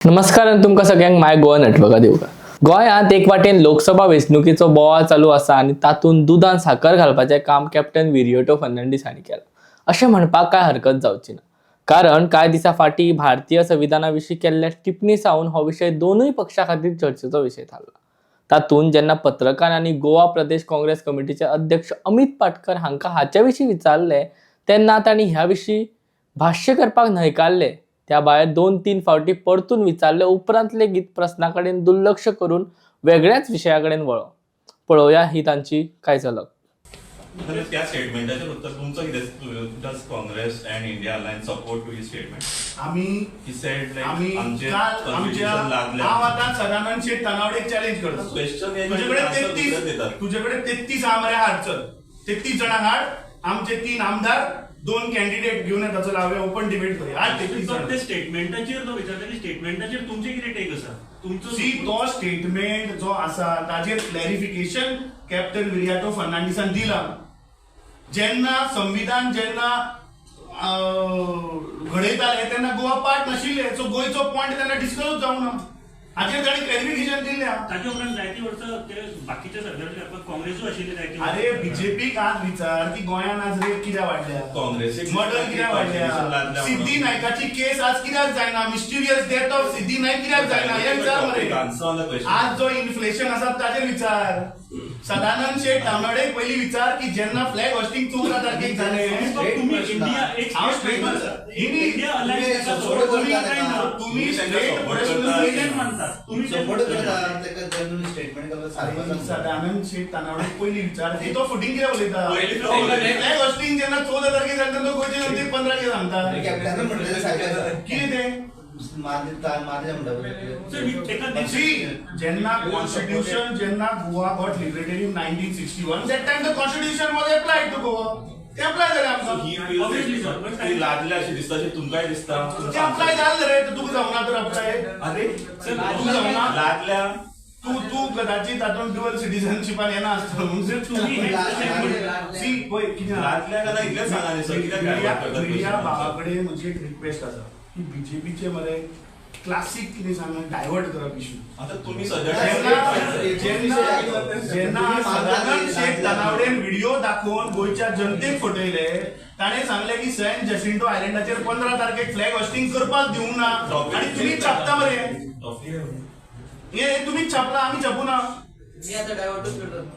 नमस्कार आणि तुमका सगळ्यांक माय गोवा नेटवर्का दिवका। गोंयांत एक वाटेन लोकसभा वेंचणुकेचो बोवाळ चालू आसा आणि तातूंत दुदान साखर घालपाचें काम कॅप्टन विरिएटो फर्नांडीस हांणी केलां अशें म्हणपाक काय हरकत जावची ना। कारण कांय दिसा फाटीं भारतीय संविधानाविशीं केल्ल्या टिप्पणी सावन हो विशय दोनूय पक्षां खातीर चर्चेचो विशय थारला। तातूंत जेन्ना पत्रकार आनी गोवा प्रदेश काँग्रेस कमिटीचे अध्यक्ष अमित पाटकर हांकां हाचे विशीं विचारले तेन्ना तांणी ह्या विशीं भाष्य करपाक न्हयकारले। त्या भायर 2-3 फावटी परतून विचारले उपरांत लेगीत प्रश्नाकडेन दुर्लक्ष करून वेगळ्याच विशयाकडेन वळो। पळोवया ही तांची काय झलक। त्या स्टेटमेंटाचेर उत्तर तुमचं कितें? Does Congress and India alliance support to ही स्टेटमेंट? आम्ही ही सेड लायक आम्ही आमचे काल आमच्या हांव आतां सदानंद शेठ तानावडेक चॅलेंज करता। क्वेश्चन तुझ्याकडे 33 आमरे हाड चल, 33 जाणां हाड, आमचे 3 आमदार 2 कॅन्डिडेट घेऊन येता, चल हांवें ओपन डिबेट करूया। आज 33 जाणां ते स्टेटमेंटाचेर तो विचारता की स्टेटमेंटाचेर तुमचे कितें टेक आसा? तुमचो सी तो स्टेटमेंट जो आसा ताजेर क्लॅरिफिकेशन कॅप्टन विरिएटो फर्नांडीसान दिला। जेन्ना संविधान घडयताले तेन्ना गोवा पार्ट नाशिल्ले, सो गोंयचो पॉयंट तेन्ना डिस्कस जावंक ना। हाजेर ताणी क्लॅरिफिकेशन दिल्या। ताचे उपरांत जायती वर्सां ते बाकीच्या सरकाराच्या काँग्रेसूय आशिल्ले जायती। अरे बीजेपीक आज विचार की गोंयांत आज रेप कित्याक वाडल्या, काँग्रेसीक मर्डर कित्याक वाडल्या, सिद्धी नायकाची केस आज कित्याक जायना, मिस्टिरियस डेथ ऑफ सिद्धी नायक कित्याक जायना, हे विचार मरे। आज जो इन्फ्लेशन आसा ताजेर विचार। सदानंद शेठ तानावडेक पयली विचार की जेन्ना फ्लॅग होस्टिंग 14 तारखेक जाले, तुम्ही इंडिया एक इंडिया अलायन्स तुम्ही स्टेट प्रेसिडेंट मानतात, तुम्ही सपोर्ट करतात तेका जनरल स्टेटमेंट करता सारको सदानंद शेठ तानावडेक पयली विचार की तो फुटींग कित्याक उलयता। पयली फ्लॅग होस्टिंग जेन्ना 14 तारखेक जाता तेन्ना गोंयचे जनतेक 15 कित्याक सांगता, कॅप्टन म्हणलें सारकें कितें तें मारले म्हणटा। जेन्ना कॉन्स्टिट्यूशन जेन्ना Goa got liberated in 1961 that time the constitution was applied to Goa. ते अप्लाय जाले आमकां। ही लादल्या अशी दिसता, अशी तुमकांय दिसता? ते अप्लाय जाले रे, तुका जावना तर अप्लाय? अरे तुका जावना? लादल्या तू कदाचित तातूंत ड्युअल सिटीजनशिपान येना आसतलो म्हणजे तुम्ही सी पळय कितें लादल्या का ना इतलेंच सांगा न्ही सर, कित्याक डायवर्ट करतात मीडिया question? भावाकडे म्हजी एक रिक्वेस्ट आसा की बीजेपीचे मरे क्लासिक कितें सांगा डायवर्ट करप इशू। आता तुम्ही जेन्ना सदानंद शेठ तानावडेन व्हिडिओ दाखोवन गोंयच्या जनतेक फटयले, ताणें सांगले की सेंट जसिंटो आयलँडाचेर 15 तारखेक फ्लॅग होस्टिंग करपाक दिवंक ना आनी तुमी छापता मरे। हे तुम्हीच छापला, आम्ही छापू ना।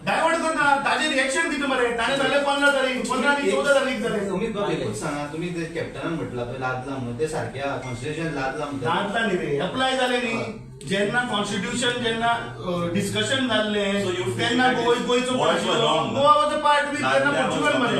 डायवर्ट करना, ताजेर रिएक्शन दिता मरे। ताणें सांगले 15 तारीख, 15 आनी 14 तारीख जाले। तुम्ही एकूच सांगा, तुम्ही ते कॅप्टनान म्हटला पळय लादला म्हणून, ते सारक्या कॉन्स्टिट्यूशन लादला म्हणटा। लादला न्ही रे, अप्लाय जाले न्ही। जेन्ना कॉन्स्टिट्यूशन जेन्ना डिस्कशन जाल्ले तेन्ना गोंयचो Goa was a part with तेन्ना पोर्चुगल मरे।